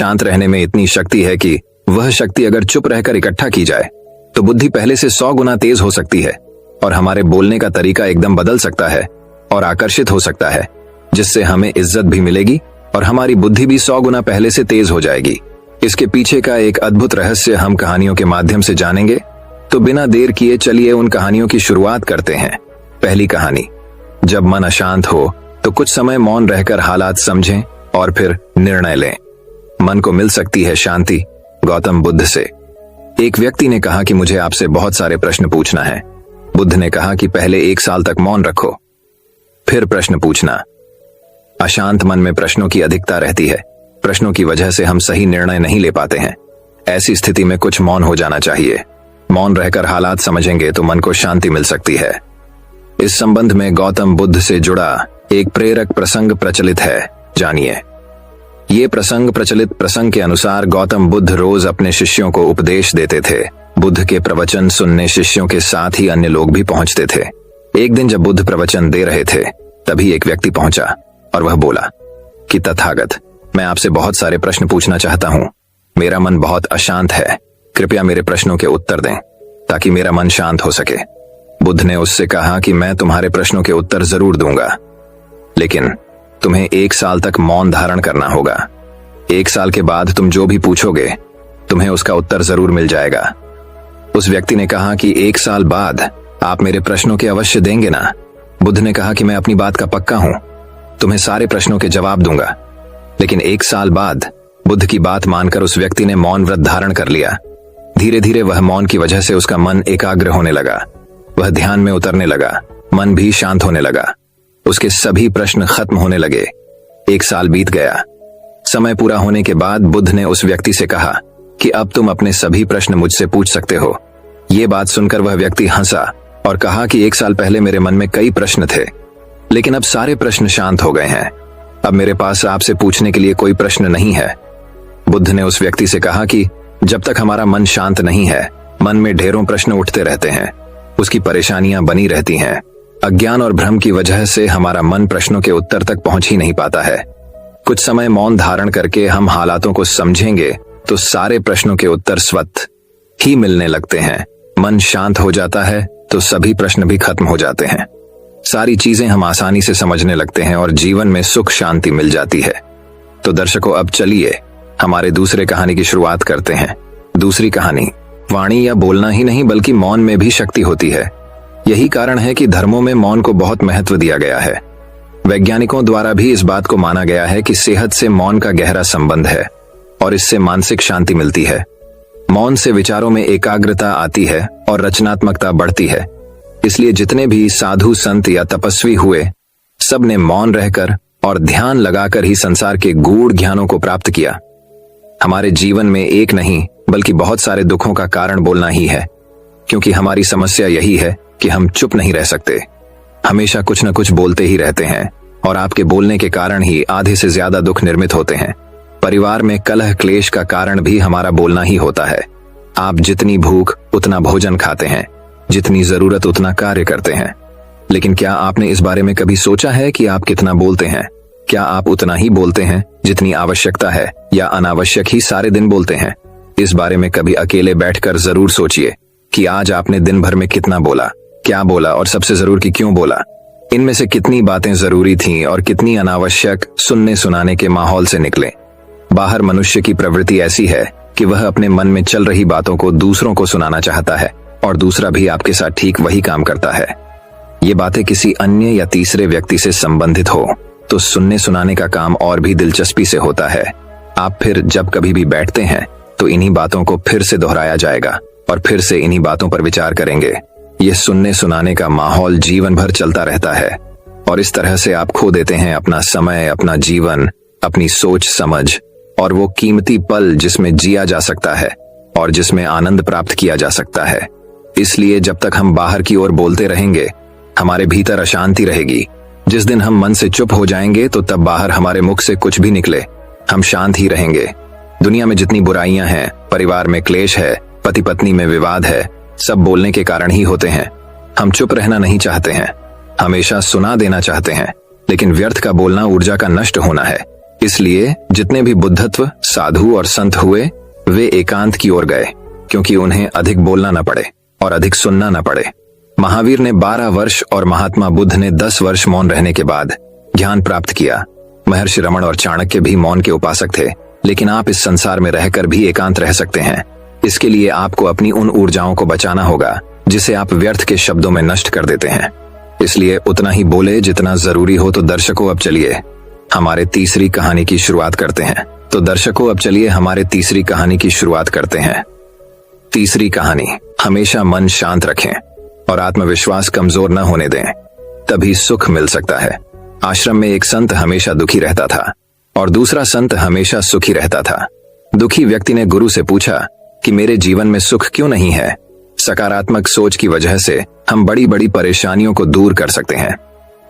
शांत रहने में इतनी शक्ति है कि वह शक्ति अगर चुप रहकर इकट्ठा की जाए तो बुद्धि पहले से 100 गुना तेज हो सकती है और हमारे बोलने का तरीका एकदम बदल सकता है और आकर्षित हो सकता है, जिससे हमें इज्जत भी मिलेगी और हमारी बुद्धि भी 100 गुना पहले से तेज हो जाएगी। इसके पीछे का एक अद्भुत रहस्य हम कहानियों के माध्यम से जानेंगे, तो बिना देर किए चलिए उन कहानियों की शुरुआत करते हैं। पहली कहानी। जब मन अशांत हो तो कुछ समय मौन रहकर हालात समझें और फिर निर्णय लें। मन को मिल सकती है शांति। गौतम बुद्ध से। एक व्यक्ति ने कहा कि मुझे आपसे बहुत सारे प्रश्न पूछना है। बुद्ध ने कहा कि पहले 1 साल तक मौन रखो, फिर प्रश्न पूछना। अशांत मन में प्रश्नों की अधिकता रहती है। प्रश्नों की वजह से हम सही निर्णय नहीं ले पाते हैं। ऐसी स्थिति में कुछ मौन हो जाना चाहिए। मौन रहकर हालात समझेंगे तो मन को शांति मिल सकती है। इस संबंध में गौतम बुद्ध से जुड़ा एक प्रेरक प्रसंग प्रचलित है, जानिए। ये प्रचलित प्रसंग के अनुसार गौतम बुद्ध रोज अपने शिष्यों को उपदेश देते थे। बुद्ध के प्रवचन सुनने शिष्यों के साथ ही अन्य लोग भी पहुंचते थे। एक दिन जब बुद्ध प्रवचन दे रहे थे तभी एक व्यक्ति पहुंचा और वह बोला कि तथागत, मैं आपसे बहुत सारे प्रश्न पूछना चाहता हूं। मेरा मन बहुत अशांत है, कृपया मेरे प्रश्नों के उत्तर दें ताकि मेरा मन शांत हो सके। बुद्ध ने उससे कहा कि मैं तुम्हारे प्रश्नों के उत्तर जरूर दूंगा, लेकिन तुम्हें 1 साल तक मौन धारण करना होगा। 1 साल के बाद तुम जो भी पूछोगे तुम्हें उसका उत्तर जरूर मिल जाएगा। उस व्यक्ति ने कहा कि 1 साल बाद आप मेरे प्रश्नों के अवश्य देंगे ना? बुद्ध ने कहा कि मैं अपनी बात का पक्का हूं, तुम्हें सारे प्रश्नों के जवाब दूंगा। लेकिन 1 साल बाद बुद्ध की बात मानकर उस व्यक्ति ने मौन व्रत धारण कर लिया। धीरे धीरे वह मौन की वजह से उसका मन एकाग्र होने लगा। वह ध्यान में उतरने लगा, मन भी शांत होने लगा। उसके सभी प्रश्न खत्म होने लगे। 1 साल बीत गया। समय पूरा होने के बाद बुद्ध ने उस व्यक्ति से कहा कि अब तुम अपने सभी प्रश्न मुझसे पूछ सकते हो। ये बात सुनकर वह व्यक्ति हंसा और कहा कि 1 साल पहले मेरे मन में कई प्रश्न थे, लेकिन अब सारे प्रश्न शांत हो गए हैं। अब मेरे पास आपसे पूछने के लिए कोई प्रश्न नहीं है। बुद्ध ने उस व्यक्ति से कहा कि जब तक हमारा मन शांत नहीं है, मन में ढेरों प्रश्न उठते रहते हैं, उसकी परेशानियां बनी रहती हैं। अज्ञान और भ्रम की वजह से हमारा मन प्रश्नों के उत्तर तक पहुंच ही नहीं पाता है। कुछ समय मौन धारण करके हम हालातों को समझेंगे तो सारे प्रश्नों के उत्तर स्वतः ही मिलने लगते हैं। मन शांत हो जाता है तो सभी प्रश्न भी खत्म हो जाते हैं। सारी चीजें हम आसानी से समझने लगते हैं और जीवन में सुख शांति मिल जाती है। तो दर्शकों, अब चलिए हमारे दूसरे कहानी की शुरुआत करते हैं। दूसरी कहानी। वाणी या बोलना ही नहीं बल्कि मौन में भी शक्ति होती है। यही कारण है कि धर्मों में मौन को बहुत महत्व दिया गया है। वैज्ञानिकों द्वारा भी इस बात को माना गया है कि सेहत से मौन का गहरा संबंध है और इससे मानसिक शांति मिलती है। मौन से विचारों में एकाग्रता आती है और रचनात्मकता बढ़ती है। इसलिए जितने भी साधु संत या तपस्वी हुए, सब ने मौन रहकर और ध्यान लगाकर ही संसार के गूढ़ ज्ञानों को प्राप्त किया। हमारे जीवन में एक नहीं बल्कि बहुत सारे दुखों का कारण बोलना ही है, क्योंकि हमारी समस्या यही है कि हम चुप नहीं रह सकते। हमेशा कुछ न कुछ बोलते ही रहते हैं और आपके बोलने के कारण ही आधे से ज्यादा दुख निर्मित होते हैं। परिवार में कलह क्लेश का कारण भी हमारा बोलना ही होता है। आप जितनी भूख उतना भोजन खाते हैं, जितनी जरूरत उतना कार्य करते हैं। लेकिन क्या आपने इस बारे में कभी सोचा है कि आप कितना बोलते हैं? क्या आप उतना ही बोलते हैं जितनी आवश्यकता है, या अनावश्यक ही सारे दिन बोलते हैं? इस बारे में कभी अकेले बैठकर जरूर सोचिए कि आज आपने दिन भर में कितना बोला, क्या बोला और सबसे जरूर कि क्यों बोला। इनमें से कितनी बातें जरूरी थीं और कितनी अनावश्यक सुनने सुनाने के माहौल से निकले। बाहर मनुष्य की प्रवृत्ति ऐसी है कि वह अपने मन में चल रही बातों को दूसरों को सुनाना चाहता है और दूसरा भी आपके साथ ठीक वही काम करता है। ये बातें किसी अन्य या तीसरे व्यक्ति से संबंधित हो तो सुनने सुनाने का काम और भी दिलचस्पी से होता है। आप फिर जब कभी भी बैठते हैं तो इन्हीं बातों को फिर से दोहराया जाएगा और फिर से इन्हीं बातों पर विचार करेंगे। ये सुनने सुनाने का माहौल जीवन भर चलता रहता है और इस तरह से आप खो देते हैं अपना समय, अपना जीवन, अपनी सोच समझ और वो कीमती पल जिसमें जिया जा सकता है और जिसमें आनंद प्राप्त किया जा सकता है। इसलिए जब तक हम बाहर की ओर बोलते रहेंगे, हमारे भीतर अशांति रहेगी। जिस दिन हम मन से चुप हो जाएंगे तो तब बाहर हमारे मुख से कुछ भी निकले, हम शांत ही रहेंगे। दुनिया में जितनी बुराइयां हैं, परिवार में क्लेश है, पति पत्नी में विवाद है, सब बोलने के कारण ही होते हैं। हम चुप रहना नहीं चाहते हैं, हमेशा सुना देना चाहते हैं, लेकिन व्यर्थ का बोलना ऊर्जा का नष्ट होना है। इसलिए जितने भी बुद्धत्व साधु और संत हुए वे एकांत की ओर गए, क्योंकि उन्हें अधिक बोलना न पड़े और अधिक सुनना न पड़े। महावीर ने 12 वर्ष और महात्मा बुद्ध ने 10 वर्ष मौन रहने के बाद ज्ञान प्राप्त किया। महर्षि रमण और चाणक्य भी मौन के उपासक थे, लेकिन आप इस संसार में रहकर भी एकांत रह सकते हैं। इसके लिए आपको अपनी उन ऊर्जाओं को बचाना होगा जिसे आप व्यर्थ के शब्दों में नष्ट कर देते हैं। इसलिए उतना ही बोले जितना जरूरी हो। तो दर्शकों, अब चलिए हमारे तीसरी कहानी की शुरुआत करते हैं। तीसरी कहानी, हमेशा मन शांत रखें और आत्मविश्वास कमजोर न होने दें, तभी सुख मिल सकता है। आश्रम में एक संत हमेशा दुखी रहता था और दूसरा संत हमेशा सुखी रहता था। दुखी व्यक्ति ने गुरु से पूछा कि मेरे जीवन में सुख क्यों नहीं है। सकारात्मक सोच की वजह से हम बड़ी बड़ी परेशानियों को दूर कर सकते हैं।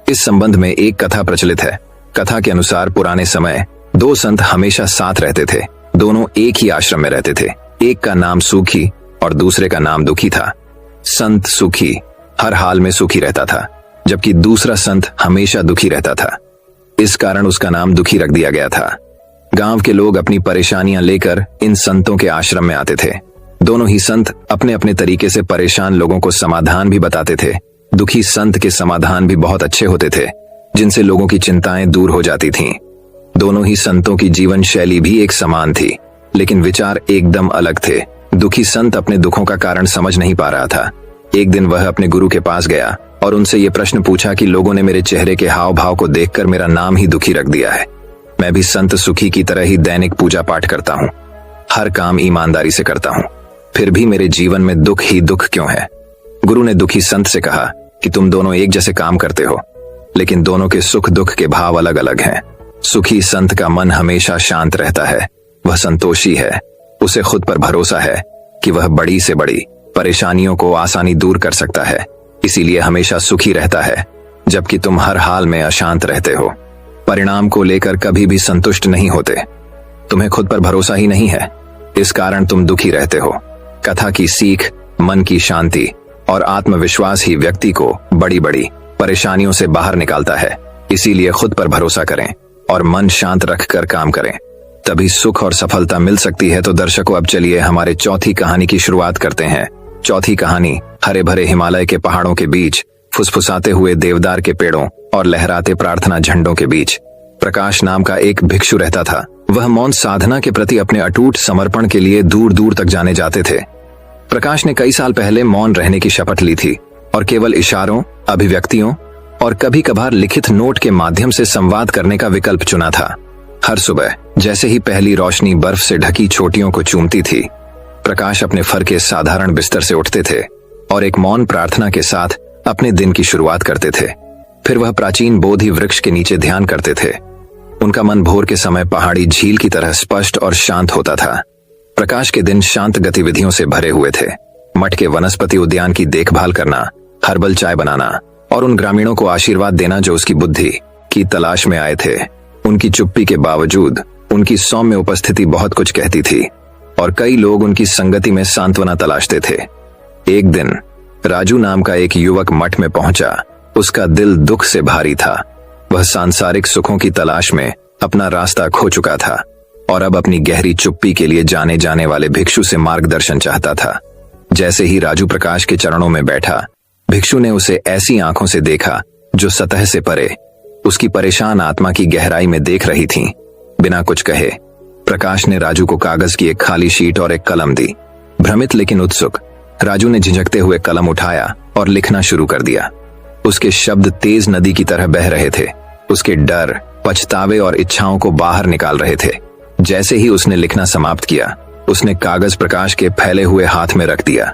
इस संबंध में एक कथा प्रचलित है। कथा के अनुसार पुराने समय 2 संत हमेशा साथ रहते थे। दोनों एक ही आश्रम में रहते थे। एक का नाम सुखी और दूसरे का नाम दुखी था। संत सुखी हर हाल में सुखी रहता था, जबकि दूसरा संत हमेशा दुखी रहता था। इस कारण उसका नाम दुखी रख दिया गया था। गांव के लोग अपनी परेशानियां लेकर इन संतों के आश्रम में आते थे। दोनों ही संत अपने अपने तरीके से परेशान लोगों को समाधान भी बताते थे। दुखी संत के समाधान भी बहुत अच्छे होते थे, जिनसे लोगों की चिंताएं दूर हो जाती थीं। दोनों ही संतों की जीवन शैली भी एक समान थी, लेकिन विचार एकदम अलग थे। दुखी संत अपने दुखों का कारण समझ नहीं पा रहा था। एक दिन वह अपने गुरु के पास गया और उनसे ये प्रश्न पूछा कि लोगों ने मेरे चेहरे के हाव भाव को देखकर मेरा नाम ही दुखी रख दिया है। मैं भी संत सुखी की तरह ही दैनिक पूजा पाठ करता हूँ, हर काम ईमानदारी से करता हूँ, फिर भी मेरे जीवन में दुख ही दुख क्यों है। गुरु ने दुखी संत से कहा कि तुम दोनों एक जैसे काम करते हो, लेकिन दोनों के सुख दुख के भाव अलग अलग हैं। सुखी संत का मन हमेशा शांत रहता है, वह संतोषी है, उसे खुद पर भरोसा है कि वह बड़ी से बड़ी परेशानियों को आसानी दूर कर सकता है, इसीलिए हमेशा सुखी रहता है। जबकि तुम हर हाल में अशांत रहते हो, परिणाम को लेकर कभी भी संतुष्ट नहीं होते, तुम्हें खुद पर भरोसा ही नहीं है, इस कारण तुम दुखी रहते हो। कथा की सीख मन की शांति और आत्मविश्वास ही व्यक्ति को बड़ी बड़ी परेशानियों से बाहर निकालता है। इसीलिए खुद पर भरोसा करें और मन शांत रखकर काम करें, तभी सुख और सफलता मिल सकती है। तो दर्शकों, अब चलिए हमारे चौथी कहानी की शुरुआत करते हैं। चौथी कहानी, हरे भरे हिमालय के पहाड़ों के बीच, फुसफुसाते हुए देवदार के पेड़ों और लहराते प्रार्थना झंडों के बीच प्रकाश नाम का एक भिक्षु रहता था। वह मौन साधना के प्रति अपने अटूट समर्पण के लिए दूर दूर तक जाने जाते थे। प्रकाश ने कई साल पहले मौन रहने की शपथ ली थी और केवल इशारों, अभिव्यक्तियों और कभी कभार लिखित नोट के माध्यम से संवाद करने का विकल्प चुना था। हर सुबह जैसे ही पहली रोशनी बर्फ से ढकी चोटियों को चूमती थी, प्रकाश अपने फर के साधारण बिस्तर से उठते थे और एक मौन प्रार्थना के साथ अपने दिन की शुरुआत करते थे। फिर वह प्राचीन बोधि वृक्ष के नीचे ध्यान करते थे। उनका मन भोर के समय पहाड़ी झील की तरह स्पष्ट और शांत होता था। प्रकाश के दिन शांत गतिविधियों से भरे हुए थे। मठ के वनस्पति उद्यान की देखभाल करना, हर्बल चाय बनाना और उन ग्रामीणों को आशीर्वाद देना जो उसकी बुद्धि की तलाश में आए थे। उनकी चुप्पी के बावजूद उनकी सौम्य उपस्थिति बहुत कुछ कहती थी और कई लोग उनकी संगति में सांत्वना तलाशते थे। एक दिन राजू नाम का एक युवक मठ में पहुंचा। उसका दिल दुख से भारी था। वह सांसारिक सुखों की तलाश में अपना रास्ता खो चुका था और अब अपनी गहरी चुप्पी के लिए जाने जाने वाले भिक्षु से मार्गदर्शन चाहता था। जैसे ही राजू प्रकाश के चरणों में बैठा, भिक्षु ने उसे ऐसी आंखों से देखा जो सतह से परे उसकी परेशान आत्मा की गहराई में देख रही थीं। बिना कुछ कहे प्रकाश ने राजू को कागज की एक खाली शीट और एक कलम दी। भ्रमित लेकिन उत्सुक, राजू ने झिझकते हुए कलम उठाया और लिखना शुरू कर दिया। उसके शब्द तेज नदी की तरह बह रहे थे। उसके डर, पछतावे और इच्छाओं को बाहर निकाल रहे थे। जैसे ही उसने लिखना समाप्त किया, उसने कागज प्रकाश के फैले हुए हाथ में रख दिया।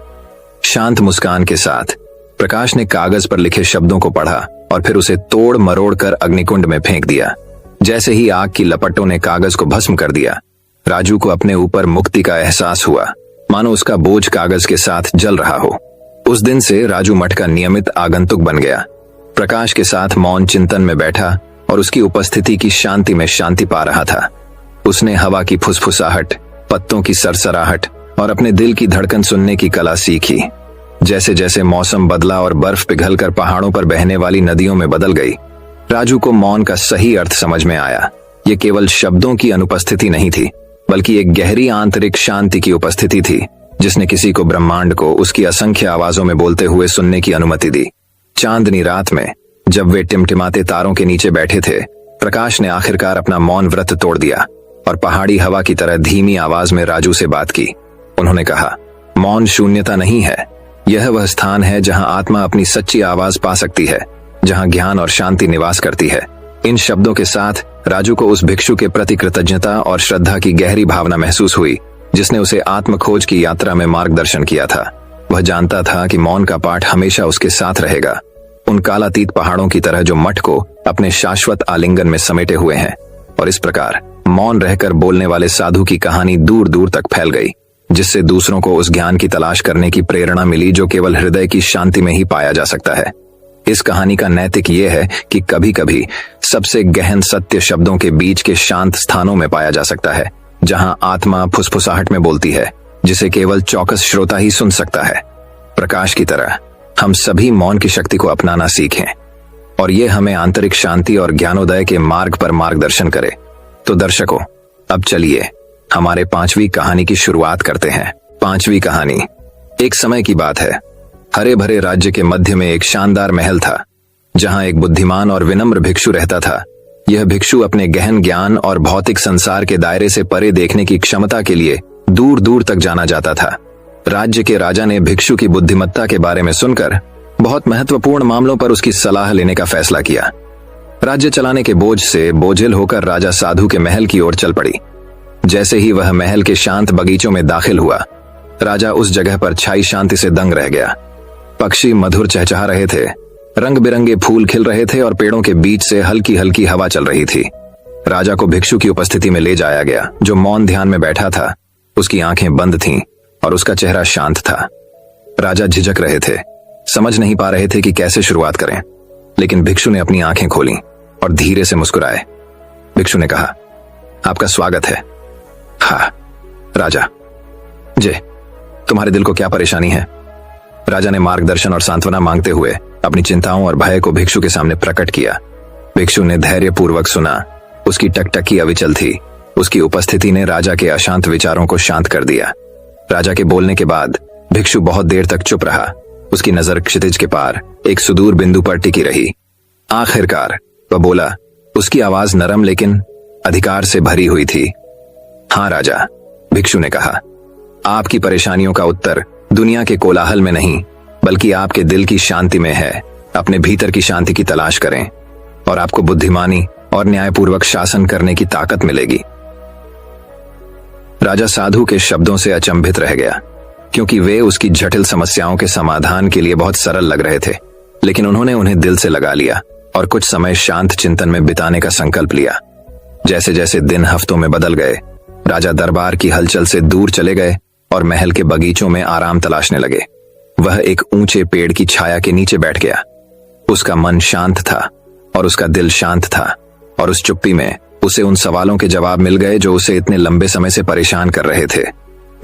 शांत मुस्कान के साथ प्रकाश ने कागज पर लिखे शब्दों को पढ़ा और फिर उसे तोड़ मरोड़ कर अग्निकुंड में फेंक दिया। जैसे ही आग की लपटों ने कागज को भस्म कर दिया, राजू को अपने ऊपर मुक्ति का एहसास हुआ, मानो उसका बोझ कागज के साथ जल रहा हो। उस दिन से राजू मठ का नियमित आगंतुक बन गया। प्रकाश के साथ मौन चिंतन में बैठा और उसकी उपस्थिति की शांति में शांति पा रहा था। उसने हवा की फुसफुसाहट, पत्तों की सरसराहट और अपने दिल की धड़कन सुनने की कला सीखी। जैसे जैसे मौसम बदला और बर्फ पिघलकर कर पहाड़ों पर बहने वाली नदियों में बदल गई, राजू को मौन का सही अर्थ समझ में आया। ये केवल शब्दों की अनुपस्थिति नहीं थी, बल्कि एक गहरी आंतरिक शांति की उपस्थिति थी, जिसने किसी को ब्रह्मांड को उसकी असंख्य आवाजों में बोलते हुए सुनने की अनुमति दी। चांदनी रात में जब वे टिमटिमाते तारों के नीचे बैठे थे, प्रकाश ने आखिरकार अपना मौन व्रत तोड़ दिया और पहाड़ी हवा की तरह धीमी आवाज में राजू से बात की। उन्होंने कहा, मौन शून्यता नहीं है, यह वह स्थान है जहां आत्मा अपनी सच्ची आवाज पा सकती है, जहां ज्ञान और शांति निवास करती है। इन शब्दों के साथ राजू को उस भिक्षु के प्रति कृतज्ञता और श्रद्धा की गहरी भावना महसूस हुई, जिसने उसे आत्म खोज की यात्रा में मार्गदर्शन किया था। वह जानता था कि मौन का पाठ हमेशा उसके साथ रहेगा, उन कालातीत पहाड़ों की तरह जो मठ को अपने शाश्वत आलिंगन में समेटे हुए हैं। और इस प्रकार मौन रहकर बोलने वाले साधु की कहानी दूर दूर तक फैल गई, जिससे दूसरों को उस ज्ञान की तलाश करने की प्रेरणा मिली जो केवल हृदय की शांति में ही पाया जा सकता है। इस कहानी का नैतिक ये है कि कभी कभी सबसे गहन सत्य शब्दों के बीच के शांत स्थानों में पाया जा सकता है, जहां आत्मा फुसफुसाहट में बोलती है, जिसे केवल चौकस श्रोता ही सुन सकता है। प्रकाश की तरह हम सभी मौन की शक्ति को अपनाना सीखें और ये हमें आंतरिक शांति और ज्ञानोदय के मार्ग पर मार्गदर्शन करे। तो दर्शकों, अब चलिए हमारे 5वीं कहानी की शुरुआत करते हैं। 5वीं कहानी। एक समय की बात है। हरे भरे राज्य के मध्य में एक शानदार महल था, जहां एक बुद्धिमान और विनम्र भिक्षु रहता था। यह भिक्षु अपने गहन ज्ञान और भौतिक संसार के दायरे से परे देखने की क्षमता के लिए दूर दूर तक जाना जाता था। राज्य के राजा ने भिक्षु की बुद्धिमत्ता के बारे में सुनकर बहुत महत्वपूर्ण मामलों पर उसकी सलाह लेने का फैसला किया। राज्य चलाने के बोझ से बोझिल होकर राजा साधु के महल की ओर चल पड़ी। जैसे ही वह महल के शांत बगीचों में दाखिल हुआ, राजा उस जगह पर छाई शांति से दंग रह गया। पक्षी मधुर चहचहा रहे थे, रंग बिरंगे फूल खिल रहे थे और पेड़ों के बीच से हल्की हल्की हवा चल रही थी। राजा को भिक्षु की उपस्थिति में ले जाया गया, जो मौन ध्यान में बैठा था। उसकी आंखें बंद थीं और उसका चेहरा शांत था। राजा झिझक रहे थे, समझ नहीं पा रहे थे कि कैसे शुरुआत करें, लेकिन भिक्षु ने अपनी आंखें खोली और धीरे से मुस्कुराए। भिक्षु ने कहा, आपका स्वागत है। हाँ राजा जी, तुम्हारे दिल को क्या परेशानी है? राजा ने मार्गदर्शन और सांत्वना मांगते हुए अपनी चिंताओं और भय को भिक्षु के सामने प्रकट किया। भिक्षु ने धैर्यपूर्वक सुना। उसकी टकटकी अविचल थी। उसकी उपस्थिति ने राजा के अशांत विचारों को शांत कर दिया। राजा के बोलने के बाद भिक्षु बहुत देर तक चुप रहा। उसकी नजर क्षितिज के पार एक सुदूर बिंदु पर टिकी रही। आखिरकार वह बोला। उसकी आवाज नरम लेकिन अधिकार से भरी हुई थी। हाँ राजा, भिक्षु ने कहा, आपकी परेशानियों का उत्तर दुनिया के कोलाहल में नहीं, बल्कि आपके दिल की शांति में है। अपने भीतर की शांति की तलाश करें और आपको बुद्धिमानी और न्यायपूर्वक शासन करने की ताकत मिलेगी। राजा साधु के शब्दों से अचंभित रह गया, क्योंकि वे उसकी जटिल समस्याओं के समाधान के लिए बहुत सरल लग रहे थे। लेकिन उन्होंने उन्हें दिल से लगा लिया और कुछ समय शांत चिंतन में बिताने का संकल्प लिया। जैसे जैसे दिन हफ्तों में बदल गए, राजा दरबार की हलचल से दूर चले गए और महल के बगीचों में आराम तलाशने लगे। वह एक ऊंचे पेड़ की छाया के नीचे बैठ गया। उसका मन शांत था और उसका दिल शांत था, और उस चुप्पी में उसे उन सवालों के जवाब मिल गए जो उसे इतने लंबे समय से परेशान कर रहे थे।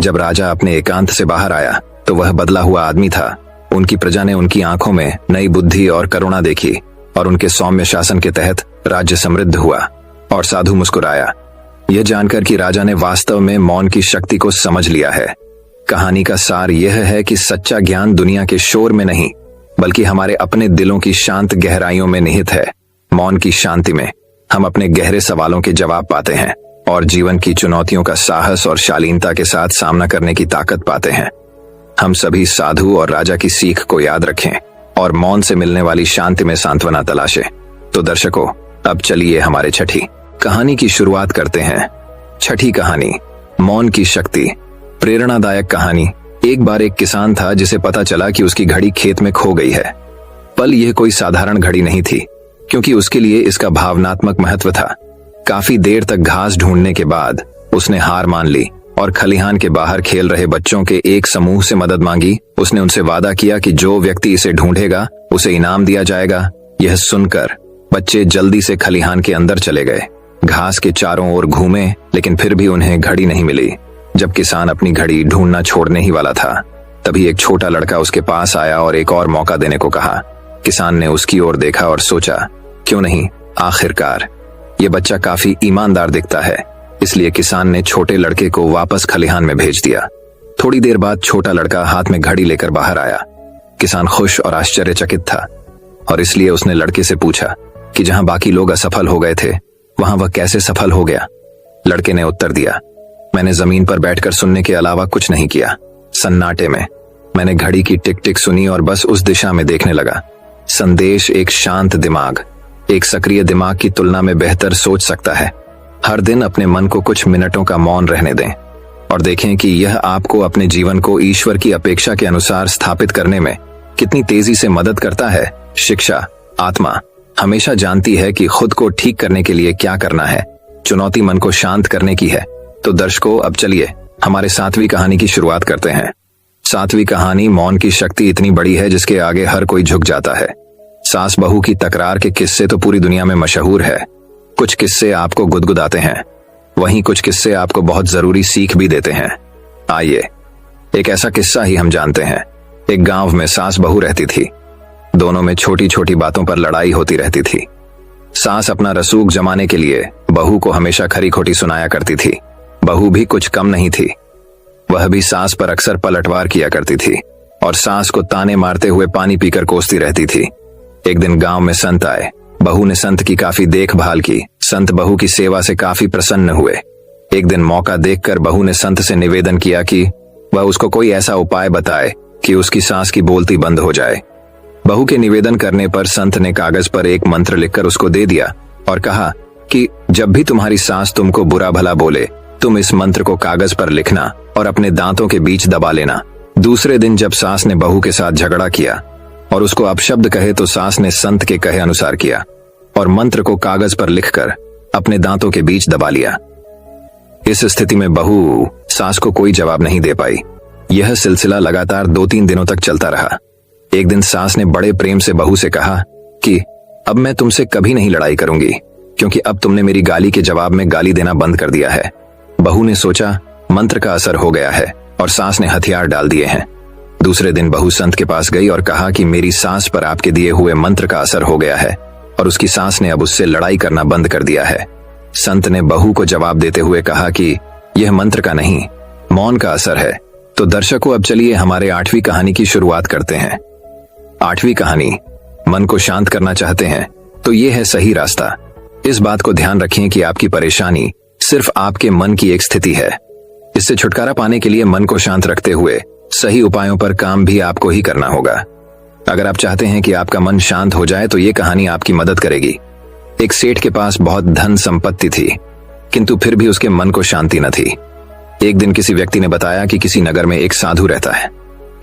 जब राजा अपने एकांत से बाहर आया तो वह बदला हुआ आदमी था। उनकी प्रजा ने उनकी आंखों में नई बुद्धि और करुणा देखी और उनके सौम्य शासन के तहत राज्य समृद्ध हुआ। और साधु मुस्कुराया, यह जानकर कि राजा ने वास्तव में मौन की शक्ति को समझ लिया है। कहानी का सार यह है कि सच्चा ज्ञान दुनिया के शोर में नहीं, बल्कि हमारे अपने दिलों की शांत गहराइयों में निहित है। मौन की शांति में हम अपने गहरे सवालों के जवाब पाते हैं और जीवन की चुनौतियों का साहस और शालीनता के साथ सामना करने की ताकत पाते हैं। हम सभी साधु और राजा की सीख को याद रखें और मौन से मिलने वाली शांति में सांत्वना तलाशें। तो दर्शकों, अब चलिए हमारे छठी कहानी की शुरुआत करते हैं। छठी कहानी, मौन की शक्ति। प्रेरणादायक कहानी। एक बार एक किसान था जिसे पता चला कि उसकी घड़ी खेत में खो गई है। पल यह कोई साधारण घड़ी नहीं थी, क्योंकि उसके लिए इसका भावनात्मक महत्व था। काफी देर तक घास ढूंढने के बाद उसने हार मान ली और खलिहान के बाहर खेल रहे बच्चों के एक समूह से मदद मांगी। उसने उनसे वादा किया कि जो व्यक्ति इसे ढूंढेगा उसे इनाम दिया जाएगा। यह सुनकर बच्चे जल्दी से खलिहान के अंदर चले गए। घास के चारों ओर घूमे, लेकिन फिर भी उन्हें घड़ी नहीं मिली। जब किसान अपनी घड़ी ढूंढना छोड़ने ही वाला था, तभी एक छोटा लड़का उसके पास आया और एक और मौका देने को कहा। किसान ने उसकी ओर देखा और सोचा, क्यों नहीं, आखिरकार ये बच्चा काफी ईमानदार दिखता है, इसलिए किसान ने छोटे लड़के को वापस खलिहान में भेज दिया। थोड़ी देर बाद छोटा लड़का हाथ में घड़ी लेकर बाहर आया। किसान खुश और आश्चर्यचकित था और इसलिए उसने लड़के से पूछा कि जहां बाकी लोग असफल हो गए थे वहां वह कैसे सफल हो गया। लड़के ने उत्तर दिया, मैंने जमीन पर बैठकर सुनने के अलावा कुछ नहीं किया। सन्नाटे में मैंने घड़ी की टिक टिक सुनी और बस उस दिशा में देखने लगा। संदेश एक शांत दिमाग एक सक्रिय दिमाग की तुलना में बेहतर सोच सकता है। हर दिन अपने मन को कुछ मिनटों का मौन रहने दें और देखें कि यह आपको अपने जीवन को ईश्वर की अपेक्षा के अनुसार स्थापित करने में कितनी तेजी से मदद करता है। शिक्षा आत्मा हमेशा जानती है कि खुद को ठीक करने के लिए क्या करना है। चुनौती मन को शांत करने की है। तो दर्शकों, अब चलिए हमारे 7वीं कहानी की शुरुआत करते हैं। 7वीं कहानी मौन की शक्ति इतनी बड़ी है जिसके आगे हर कोई झुक जाता है। सास बहू की तकरार के किस्से तो पूरी दुनिया में मशहूर है। कुछ किस्से आपको गुदगुदाते हैं, वहीं कुछ किस्से आपको बहुत जरूरी सीख भी देते हैं। आइए एक ऐसा किस्सा ही हम जानते हैं। एक गांव में सास बहू रहती थी। दोनों में छोटी छोटी बातों पर लड़ाई होती रहती थी। सास अपना रसूख जमाने के लिए बहू को हमेशा खरी खोटी सुनाया करती थी। बहू भी कुछ कम नहीं थी, वह भी सास पर अक्सर पलटवार किया करती थी और सास को ताने मारते हुए पानी पीकर कोसती रहती थी। एक दिन गांव में संत आए। बहू ने संत की काफी देखभाल की। संत बहू की सेवा से काफी प्रसन्न हुए। एक दिन मौका देखकर बहू ने संत से निवेदन किया कि वह उसको कोई ऐसा उपाय बताए कि उसकी सास की बोलती बंद हो जाए। बहू के निवेदन करने पर संत ने कागज पर एक मंत्र लिखकर उसको दे दिया और कहा कि जब भी तुम्हारी सास तुमको बुरा भला बोले तुम इस मंत्र को कागज पर लिखना और अपने दांतों के बीच दबा लेना। दूसरे दिन जब सास ने बहू के साथ झगड़ा किया और उसको अपशब्द कहे तो सास ने संत के कहे अनुसार किया और मंत्र को कागज पर लिखकर अपने दांतों के बीच दबा लिया। इस स्थिति में बहू सास को कोई जवाब नहीं दे पाई। यह सिलसिला लगातार 2-3 दिनों तक चलता रहा। एक दिन सास ने बड़े प्रेम से बहू से कहा कि अब मैं तुमसे कभी नहीं लड़ाई करूंगी क्योंकि अब तुमने मेरी गाली के जवाब में गाली देना बंद कर दिया है। बहू ने सोचा मंत्र का असर हो गया है और सास ने हथियार डाल दिए हैं। दूसरे दिन बहू संत के पास गई और कहा कि मेरी सास पर आपके दिए हुए मंत्र का असर हो गया है और उसकी सास ने अब उससे लड़ाई करना बंद कर दिया है। संत ने बहू को जवाब देते हुए कहा कि यह मंत्र का नहीं, मौन का असर है। तो दर्शकों, अब चलिए हमारे 8वीं कहानी की शुरुआत करते हैं। 8वीं कहानी, मन को शांत करना चाहते हैं तो ये है सही रास्ता। इस बात को ध्यान रखें कि आपकी परेशानी सिर्फ आपके मन की एक स्थिति है। इससे छुटकारा पाने के लिए मन को शांत रखते हुए सही उपायों पर काम भी आपको ही करना होगा। अगर आप चाहते हैं कि आपका मन शांत हो जाए तो ये कहानी आपकी मदद करेगी। एक सेठ के पास बहुत धन संपत्ति थी, किंतु फिर भी उसके मन को शांति न थी। एक दिन किसी व्यक्ति ने बताया कि किसी नगर में एक साधु रहता है।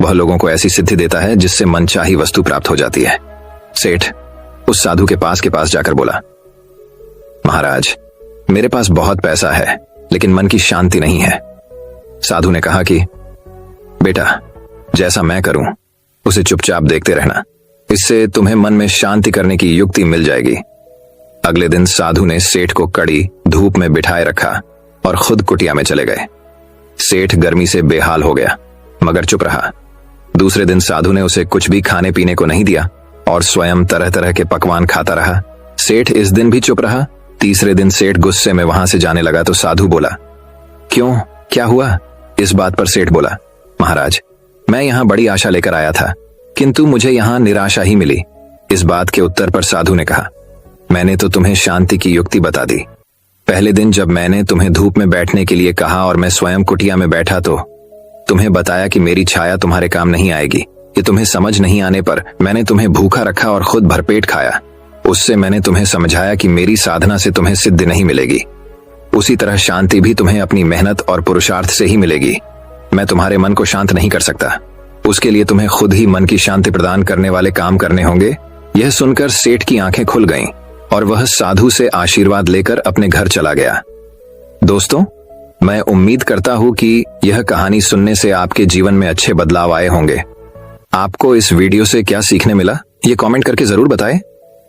वह लोगों को ऐसी सिद्धि देता है जिससे मनचाही वस्तु प्राप्त हो जाती है। सेठ उस साधु के पास जाकर बोला, महाराज मेरे पास बहुत पैसा है लेकिन मन की शांति नहीं है। साधु ने कहा कि बेटा, जैसा मैं करूं उसे चुपचाप देखते रहना, इससे तुम्हें मन में शांति करने की युक्ति मिल जाएगी। अगले दिन साधु ने सेठ को कड़ी धूप में बिठाए रखा और खुद कुटिया में चले गए। सेठ गर्मी से बेहाल हो गया मगर चुप रहा। दूसरे दिन साधु ने उसे कुछ भी खाने पीने को नहीं दिया और स्वयं तरह तरह के पकवान खाता रहा। सेठ इस दिन भी चुप रहा। तीसरे दिन सेठ गुस्से में वहां से जाने लगा तो साधु बोला, क्यों, क्या हुआ? इस बात पर सेठ बोला, महाराज मैं यहाँ बड़ी आशा लेकर आया था किंतु मुझे यहाँ निराशा ही मिली। इस बात के उत्तर पर साधु ने कहा, मैंने तो तुम्हें शांति की युक्ति बता दी। पहले दिन जब मैंने तुम्हें धूप में बैठने के लिए कहा और मैं स्वयं कुटिया में बैठा तो तुम्हें बताया कि मेरी छाया तुम्हारे काम नहीं आएगी। ये तुम्हें समझ नहीं आने पर मैंने तुम्हें भूखा रखा और खुद भरपेट खाया। उससे मैंने तुम्हें समझाया कि मेरी साधना से तुम्हें सिद्धि नहीं मिलेगी। उसी तरह शांति भी तुम्हें अपनी मेहनत और पुरुषार्थ से ही मिलेगी। मैं तुम्हारे मन को शांत नहीं कर सकता, उसके लिए तुम्हें खुद ही मन की शांति प्रदान करने वाले काम करने होंगे। यह सुनकर सेठ की आंखें खुल गईं और वह साधु से आशीर्वाद लेकर अपने घर चला गया। दोस्तों, मैं उम्मीद करता हूं कि यह कहानी सुनने से आपके जीवन में अच्छे बदलाव आए होंगे। आपको इस वीडियो से क्या सीखने मिला ये कमेंट करके जरूर बताएं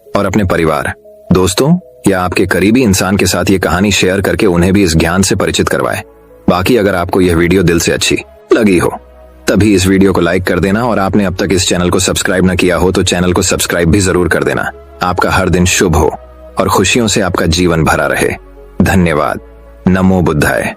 और अपने परिवार, दोस्तों या आपके करीबी इंसान के साथ ये कहानी शेयर करके उन्हें भी इस ज्ञान से परिचित करवाएं। बाकी अगर आपको यह वीडियो दिल से अच्छी लगी हो तभी इस वीडियो को लाइक कर देना और आपने अब तक इस चैनल को सब्सक्राइब न किया हो तो चैनल को सब्सक्राइब भी जरूर कर देना। आपका हर दिन शुभ हो और खुशियों से आपका जीवन भरा रहे। धन्यवाद। नमो बुद्धाय।